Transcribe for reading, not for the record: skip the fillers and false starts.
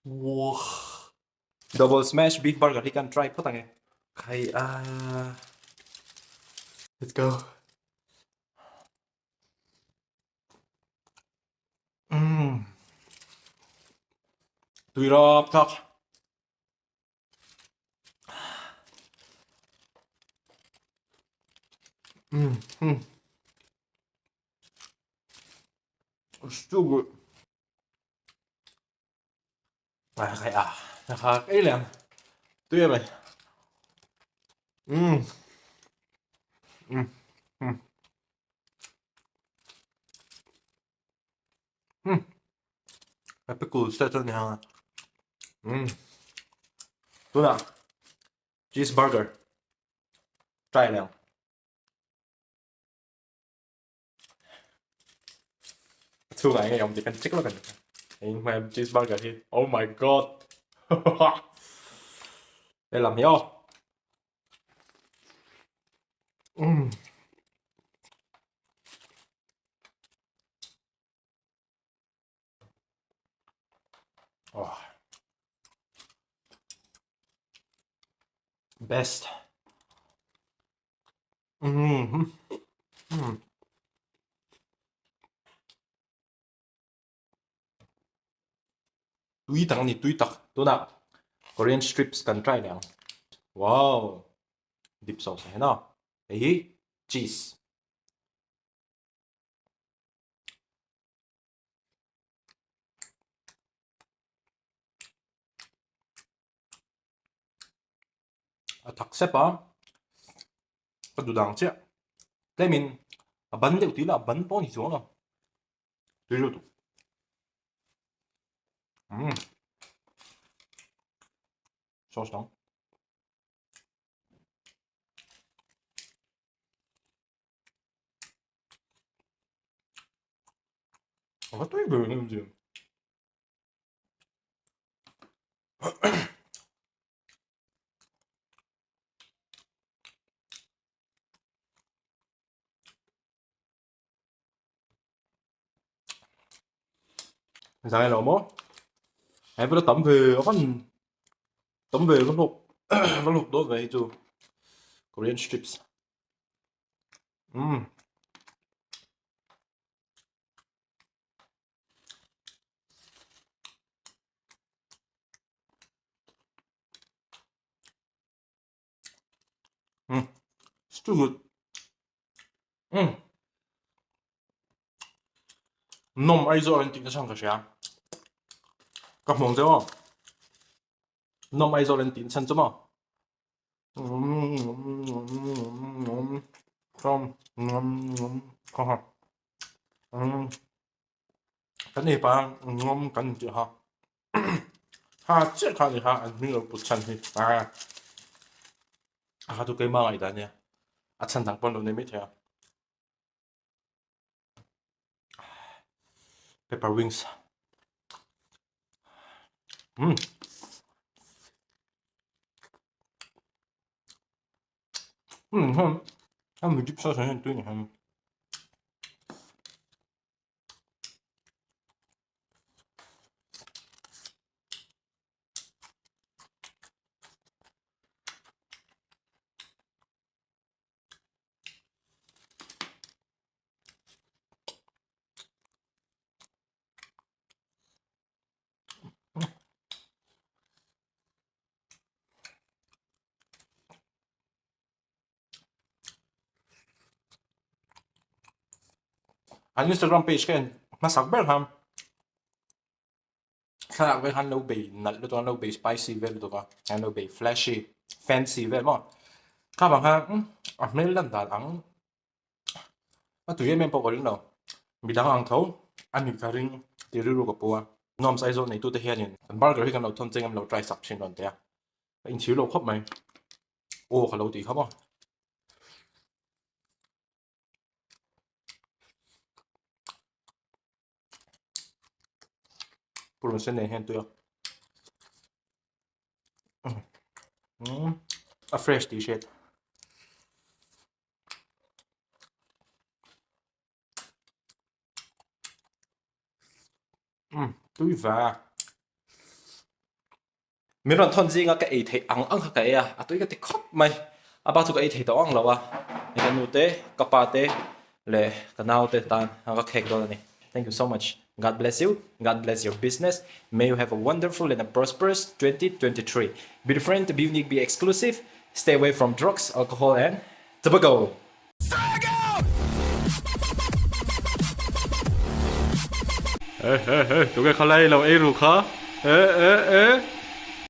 Wow. Double smash beef burger thì cần try phút này. Hay let's go. Tùy rộp thật. It's too good. Nakakailan. Tuyệt rồi. Cái củ sẽ cho nhà. Tôi nào. Cheeseburger. Try nào. Thương lại ông chỉ cần check nó cần. Nhưng mà cheeseburger thì oh my god. Đây làm hiểu. Oh. Best. Túi tặng thì túi tặng. Tôi nào. Korean strips cần try nào. Wow. Dip sauce hay nào. Ấy. Cheese. Thật xếp á. Có đủ đằng chứ. Thế mình bắn liệu tí là bắn bó thì xuống rồi. Tuy rồi. Sauce đó. Có tuyệt vời nữa gì. Sáng là mốt. Em vừa tắm về tắm về văn hộp văn hộp đó về cho Korean strips. It's too good. NOM Aizawl AMC sang cái gì à? Các món gì không? NOM Aizawl AMC sang chứ mà? Cái này ba cái gì hả? Ha, chắc cái này ha, anh mình ở bút chân thì tụi cái mang lại đây nè. Chân thằng con đồ này mới thế. Pepper wings. 한번 집사 전에 또 한. Anh Instagram page cái masak bel ham. Khá với hắn lâu bị nặng được lâu bị spicy về được hắn lâu bị flashy fancy về mà. Các bạn ha, mấy lần đã ăn, mà tụi em bao gọi đâu. Bị đang ăn thấu, anh những cái ring thì rượu cái bùa. NOM Aizawl này tụi tôi hiện nhiên, burger thì cái nào thôn chính em lâu try sắp xin luôn thế. Anh chịu lâu khóc mày. Ô cái lâu tí khóc à. Puro sen này hen tụi. A fresh t-shirt. Tui va. mình còn thon gì ngã cái ấy thấy ăn cái à tôi cái thì khóc mày bao thu cái ấy thấy tao ăn lâu à cái nụ tê cặp ba tê le cái nào tê tan cái cake đó này. Thank you so much. God bless you. God bless your business. May you have a wonderful and a prosperous 2023. Be different, be unique, be exclusive. Stay away from drugs, alcohol, and tobacco. Ê, tụi cái khá lây lâu ê rù khá. Ê.